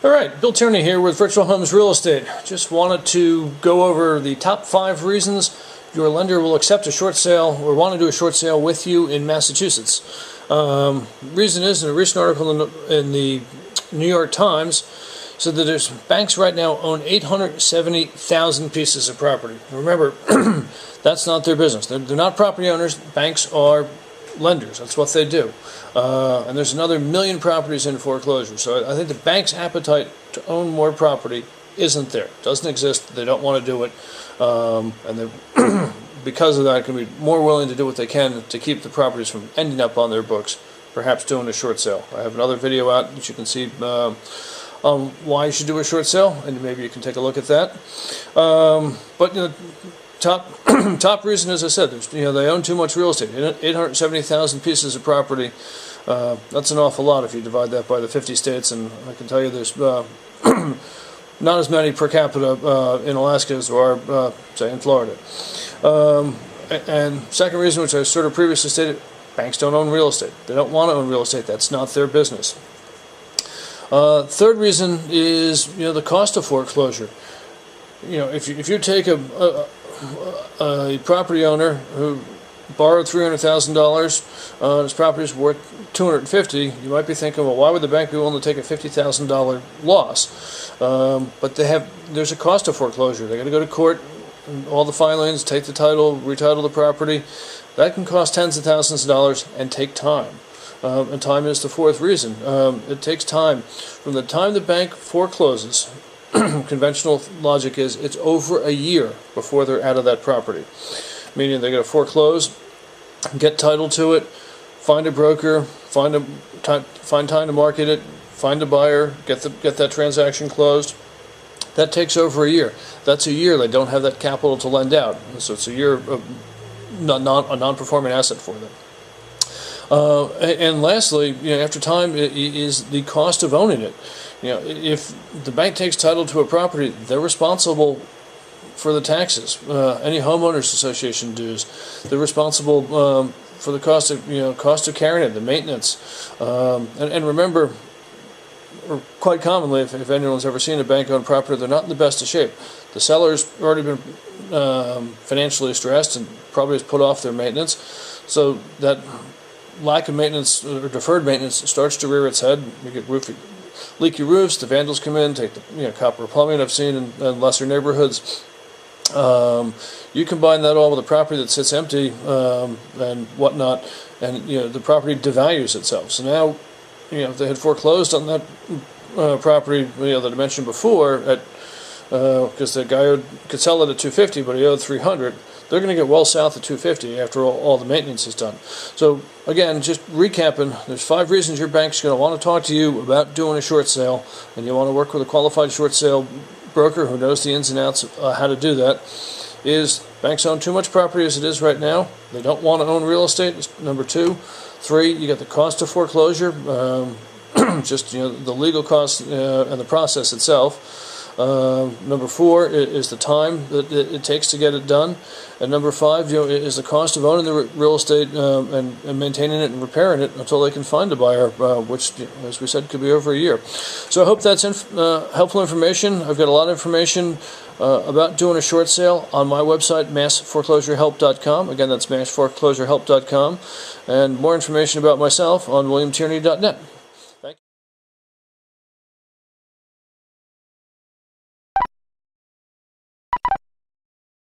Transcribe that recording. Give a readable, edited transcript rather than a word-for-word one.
Alright, Bill Tierney here with Virtual Homes Real Estate. Just wanted to go over the top 5 reasons your lender will accept a short sale or want to do a short sale with you in Massachusetts. Reason is, in a recent article in the New York Times, said that there's banks right now own 870,000 pieces of property. Remember, that's not their business. They're not property owners. Banks are lenders. That's what they do. And there's another 1 million properties in foreclosure. So I think the bank's appetite to own more property isn't there. It doesn't exist. They don't want to do it. And they, because of that, can be more willing to do what they can to keep the properties from ending up on their books, perhaps doing a short sale. I have another video out that you can see on why you should do a short sale, and maybe you can take a look at that. But top reason, as I said, they own too much real estate. 870,000 pieces of property. That's an awful lot if you divide that by the 50 states, and I can tell you there's not as many per capita in Alaska as there are, say, in Florida. And second reason, which I sort of previously stated, banks don't own real estate. They don't want to own real estate. That's not their business. Third reason is the cost of foreclosure. If you take a property owner who borrowed $300,000 and his property is worth $250,000, you might be thinking, well, why would the bank be willing to take a $50,000 loss? But there's a cost of foreclosure. They got to go to court, all the filings, take the title, retitle the property. That can cost tens of thousands of dollars and take time. And time is the fourth reason. It takes time. From the time the bank forecloses, conventional logic is it's over a year before they're out of that property. Meaning they're going to foreclose, get title to it, find a broker, find time to market it, find a buyer, get that transaction closed. That takes over a year. That's a year they don't have that capital to lend out. So it's a year of a non-performing asset for them. And lastly, after time is the cost of owning it. If the bank takes title to a property, they're responsible for the taxes, any homeowners association dues. They're responsible for the cost of carrying it, the maintenance. And remember, or quite commonly, if anyone's ever seen a bank-owned property, they're not in the best of shape. The seller's already been financially stressed and probably has put off their maintenance. So that lack of maintenance or deferred maintenance starts to rear its head. You get leaky roofs, the vandals come in, take the copper plumbing I've seen in lesser neighborhoods. You combine that all with a property that sits empty and whatnot, and the property devalues itself. So now, if they had foreclosed on that property that I mentioned before, because the guy could sell it at $250, but he owed $300. They're going to get well south of $250 after all the maintenance is done. So again, just recapping, there's 5 reasons your bank's going to want to talk to you about doing a short sale, and you want to work with a qualified short sale broker who knows the ins and outs of how to do that. Is banks own too much property as it is right now. They don't want to own real estate. It's number 2. 3, you got the cost of foreclosure, just the legal costs and the process itself. Number 4 is the time that it takes to get it done, and number 5, is the cost of owning the real estate and maintaining it and repairing it until they can find a buyer, which, as we said, could be over a year. So I hope that's helpful information. I've got a lot of information about doing a short sale on my website, massforeclosurehelp.com. Again, that's massforeclosurehelp.com, and more information about myself on williamtierney.net.